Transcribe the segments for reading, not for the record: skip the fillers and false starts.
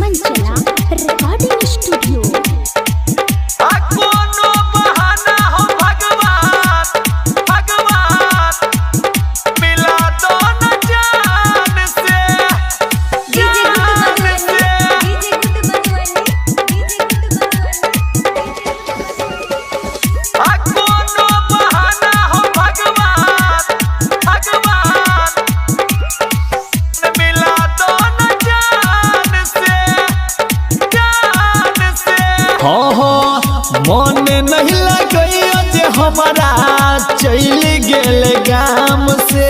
मंचला recording studio. मन नहीं लगैया जे हमारा चल गेल गाम से।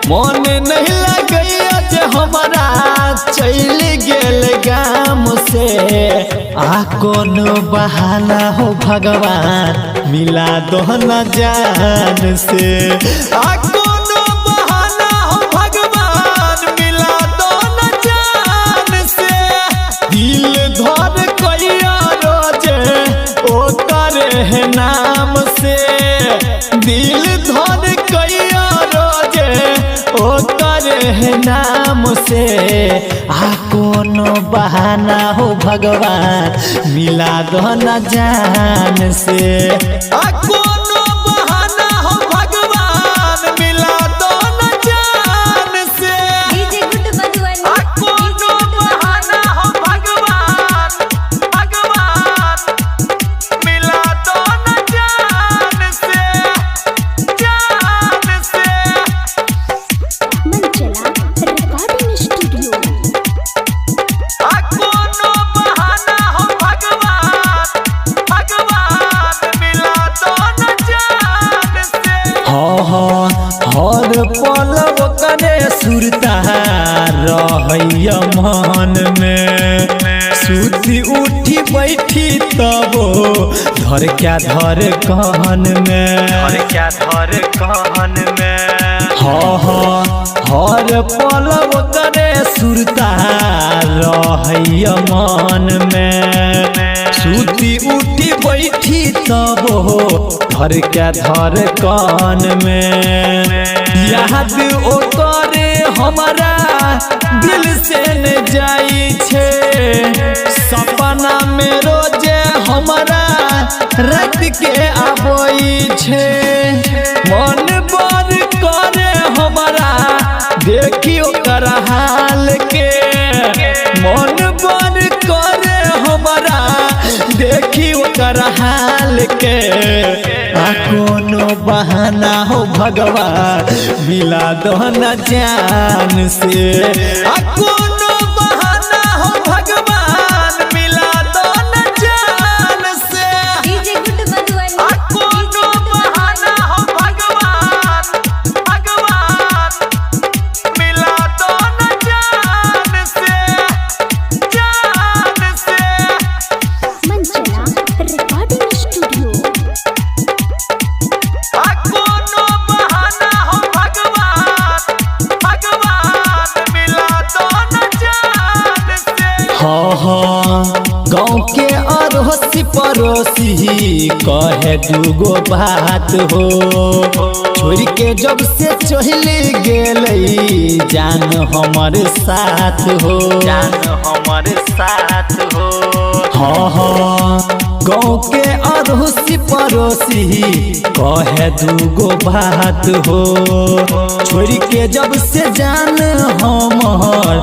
मन नहीं लगैया जे हमारा चल गेल गाम से। आ कोनो बहाना हो भगवान मिला दो न जान से। आ कोनो बहाना हो भगवान मिला दो न जान से। दिल धर कैया है नाम से। दिल धर कैया रोजे ओ करे है नाम से। आ कोनो बहाना हो भगवान मिला दो न जान से। आ कोनो बहाना हो भगवान मिला दो न जान से। आ कोनो बहाना हो भगवान मिला दो न जान से। जान से मंचला रिकॉर्डिंग स्टूडियो। आ कोनो बहाना हो भगवान मिला दो न जान से। हर पल करे सुरता रहैया मन में। सुती उठी बैठी तबो धर क्या धर कहन में। धर क्या धर कहन में। हर पल करे सुरता रहैया मन में। सुती उठी बैठी तबो धर क्या धर कान में। याद ओ करे हमारा दिल से न जाई छे। सपना में रोजे हमारा रात के आबई छे। मन बर करे हमारा देखी ओकर हाल के। मन बर करे हमारा देखी ओकर हाल के। आ कोनो बहाना हो भगवान मिला दो न जान से। आ कोनो बहाना हो भगवान मिला दो न जान से। आ कोनो बहाना हो भगवान मिला दो न जान से। जान से मंचला रिकॉर्डिंग स्टूडियो। आ कोनो बहाना हो भगवान मिला दो न जान से। गाँव के अड़ोसी पड़ोसी कहे दूगो बात हो। छोड़ के जब से चले गेलई जान हमारे साथ हो। जान हमारे साथ हो। गाँव के अड़ोसी पड़ोसी कहे दूगो बात हो। छोड़ के जब से जान हमार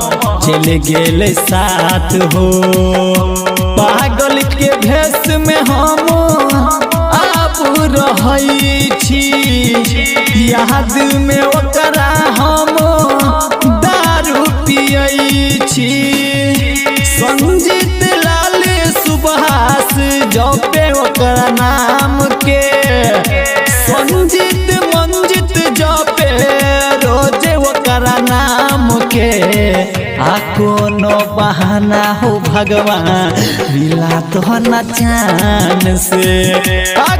चले गेले साथ हो। पागल के भेष में हम आप रहई छी। याद में ओकरा हम दारू पियई छी। संजीत लाल सुभाष जपे ओकरा नाम के। संजीत मंजित जपे रोजे ओकरा नाम के। आ कोनो बहाना हो भगवान मिला तो न जान से। आ